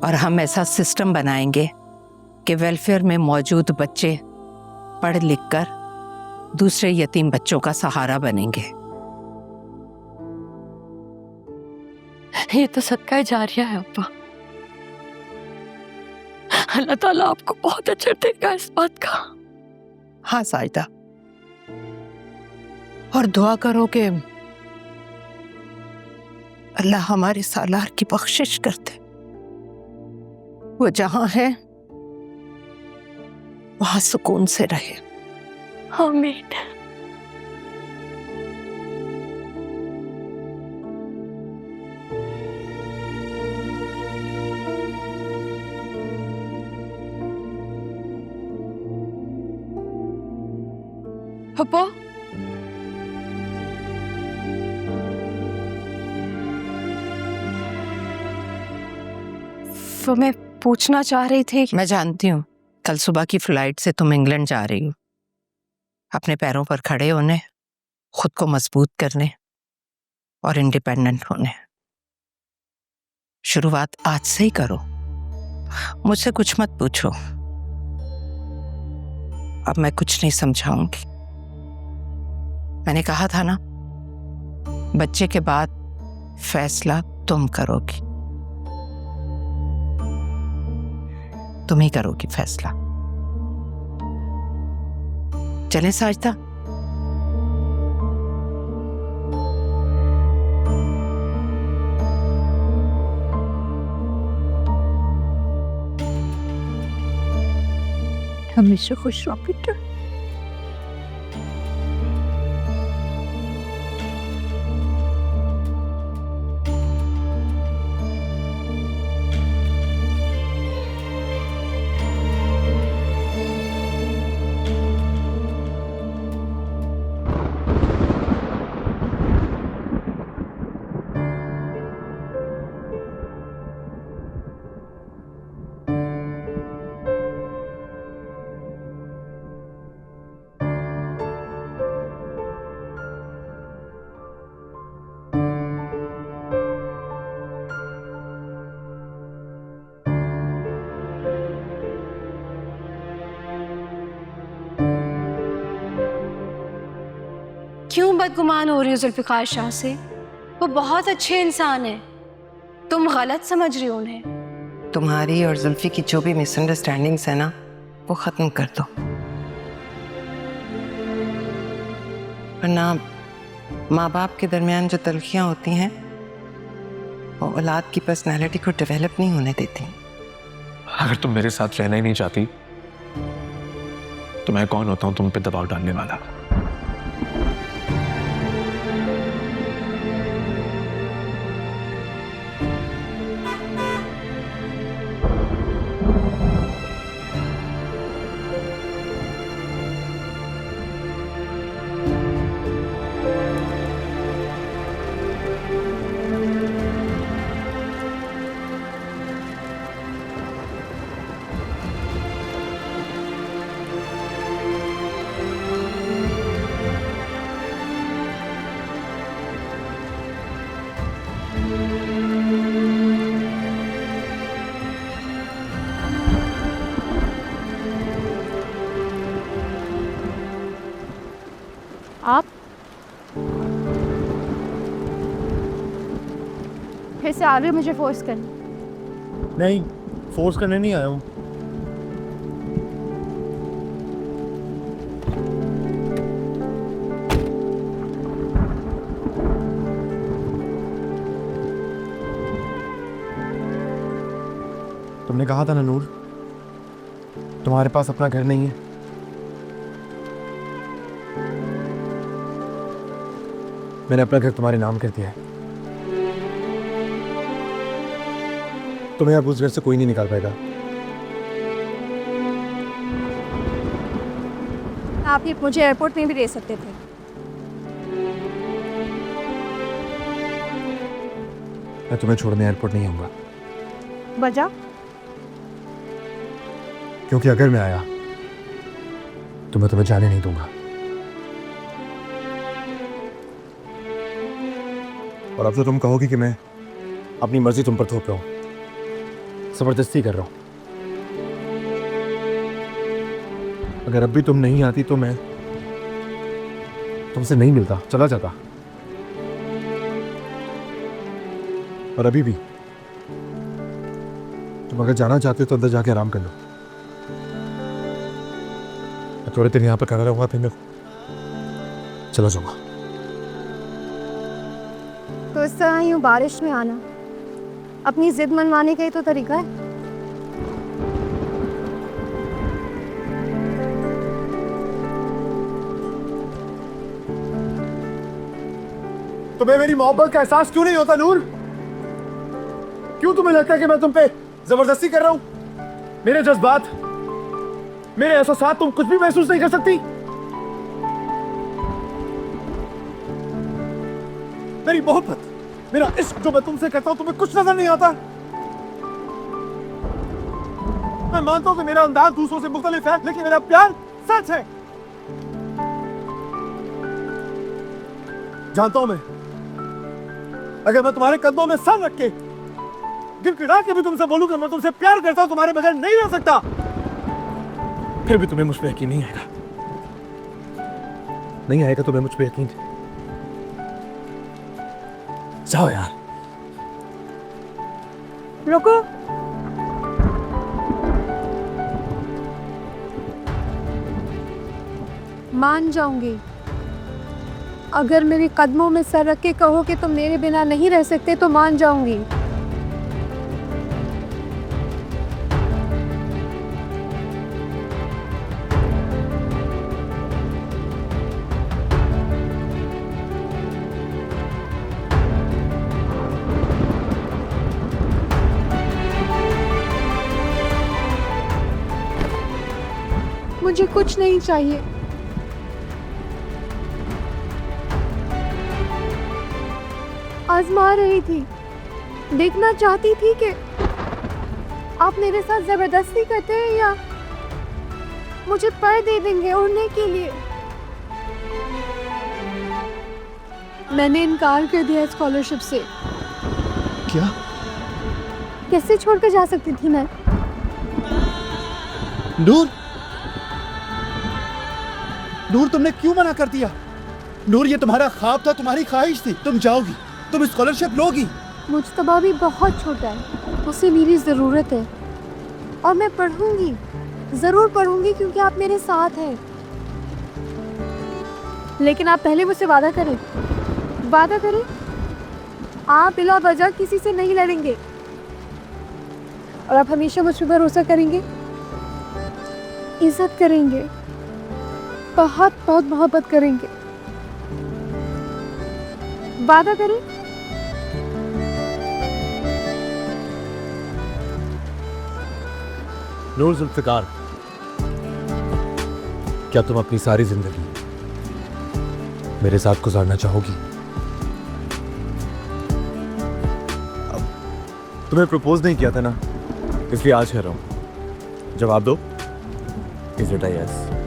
और हम ऐसा सिस्टम बनाएंगे कि वेलफेयर में मौजूद बच्चे पढ़ लिख कर दूसरे यतीम बच्चों का सहारा बनेंगे। ये तो सदका जारिया है अब्बा। अल्लाह ताला आपको बहुत अच्छा देगा इस बात का। हाँ साजिदा, और दुआ करो कि अल्लाह हमारे सालार की बख्शिश करते, वो जहां है वहां सुकून से रहे। आमीन। अब्बा, वो मैं पूछना चाह रही थी। मैं जानती हूँ कल सुबह की फ्लाइट से तुम इंग्लैंड जा रही हो, अपने पैरों पर खड़े होने, खुद को मजबूत करने और इंडिपेंडेंट होने। शुरुआत आज से ही करो, मुझसे कुछ मत पूछो। अब मैं कुछ नहीं समझाऊंगी। मैंने कहा था ना, बच्चे के बाद फैसला तुम करोगी, तुम ही करोगी फैसला। चलें साजिदा? हमेशा खुश रहो बेटा। क्यों बदगुमान हो रही हो जुल्फिकार शाह से? वो बहुत अच्छे इंसान है, तुम गलत समझ रही हो उन्हें। तुम्हारी और जुल्फी की जो भी मिसअंडरस्टैंडिंग्स है ना, वो खत्म कर दो, वरना माँ बाप के दरमियान जो तलखियां होती हैं वो औलाद की पर्सनैलिटी को डेवलप नहीं होने देती। अगर तुम मेरे साथ रहना ही नहीं चाहती तो मैं कौन होता हूं तुम पे दबाव डालने वाला? आप फिर से आ रहे हो मुझे फोर्स करने? नहीं, फोर्स करने नहीं आया हूँ। तुमने कहा था ना नूर, तुम्हारे पास अपना घर नहीं है। मैंने अपना घर तुम्हारे नाम कर दिया है। तुम्हें अब उस घर से कोई नहीं निकाल पाएगा। आप ये मुझे एयरपोर्ट में भी दे सकते थे। मैं तुम्हें छोड़ने एयरपोर्ट नहीं आऊंगा। वजह? क्योंकि अगर मैं आया तो मैं तुम्हें जाने नहीं दूंगा। और अब तो तुम कहोगी कि मैं अपनी मर्जी तुम पर थोप रहा हूं। जबरदस्ती कर रहा हूं। अगर अब भी तुम नहीं आती तो मैं तुमसे नहीं मिलता, चला जाता। और अभी भी तुम अगर जाना चाहते हो तो अंदर जाके आराम कर लो। मैं थोड़े दिन यहां पर खड़ा रहूंगा, फिर मैं चला जाऊंगा। तो इस तरह यूं बारिश में आना अपनी जिद मनवाने का ही तो तरीका है। तुम्हें मेरी मोहब्बत का एहसास क्यों नहीं होता नूर? क्यों तुम्हें लगता है कि मैं तुम पे जबरदस्ती कर रहा हूं? मेरे जज्बात, मेरे एहसास तुम कुछ भी महसूस नहीं कर सकती? मेरी मोहब्बत, मेरा इश्क जो मैं तुमसे करता हूं, तुम्हें कुछ नजर नहीं आता? मैं मानता हूं कि मेरा अंदाज दूसरों से मुख्तलिफ है, लेकिन मेरा प्यार सच है। जानता हूं मैं, अगर मैं तुम्हारे कदमों में सर रख के गिड़गिड़ा के भी तुमसे बोलूं कि मैं तुमसे प्यार करता हूं, तुम्हारे बगैर नहीं रह सकता, फिर भी तुम्हें मुझ पे यकीन नहीं आएगा। नहीं आएगा तुम्हें मुझ पे यकीन। जाओ यार। रुको। मान जाऊंगी अगर मेरे कदमों में सर रख के कहो कि तुम मेरे बिना नहीं रह सकते, तो मान जाऊंगी। मुझे कुछ नहीं चाहिए। आजमा रही थी, देखना चाहती थी कि आप मेरे साथ जबरदस्ती करते हैं या मुझे पर दे देंगे उड़ने के लिए। मैंने इनकार कर दिया स्कॉलरशिप से। क्या? कैसे छोड़कर जा सकती थी मैं? नूर, नूर तुमने क्यों मना कर दिया? नूर ये तुम्हारा ख्वाब था, तुम्हारी ख्वाहिश थी, तुम जाओगी, तुम स्कॉलरशिप लोगी। मुज्तबा भी बहुत छोटा है, उसे मेरी ज़रूरत है और मैं पढ़ूंगी, ज़रूर पढ़ूंगी क्योंकि आप मेरे साथ हैं। लेकिन आप पहले मुझसे वादा करें, वादा करें आप बिला वजह किसी से नहीं लड़ेंगे और आप हमेशा मुझ पर भरोसा करेंगे, इज्जत करेंगे, बहुत बहुत मोहब्बत करेंगे। वादा करें। नूर जुल्फ़िकार, क्या तुम अपनी सारी जिंदगी मेरे साथ गुजारना चाहोगी? तुम्हें प्रपोज नहीं किया था ना, इसलिए आज कह रहा हूं। जवाब दो, इज इट अ यस?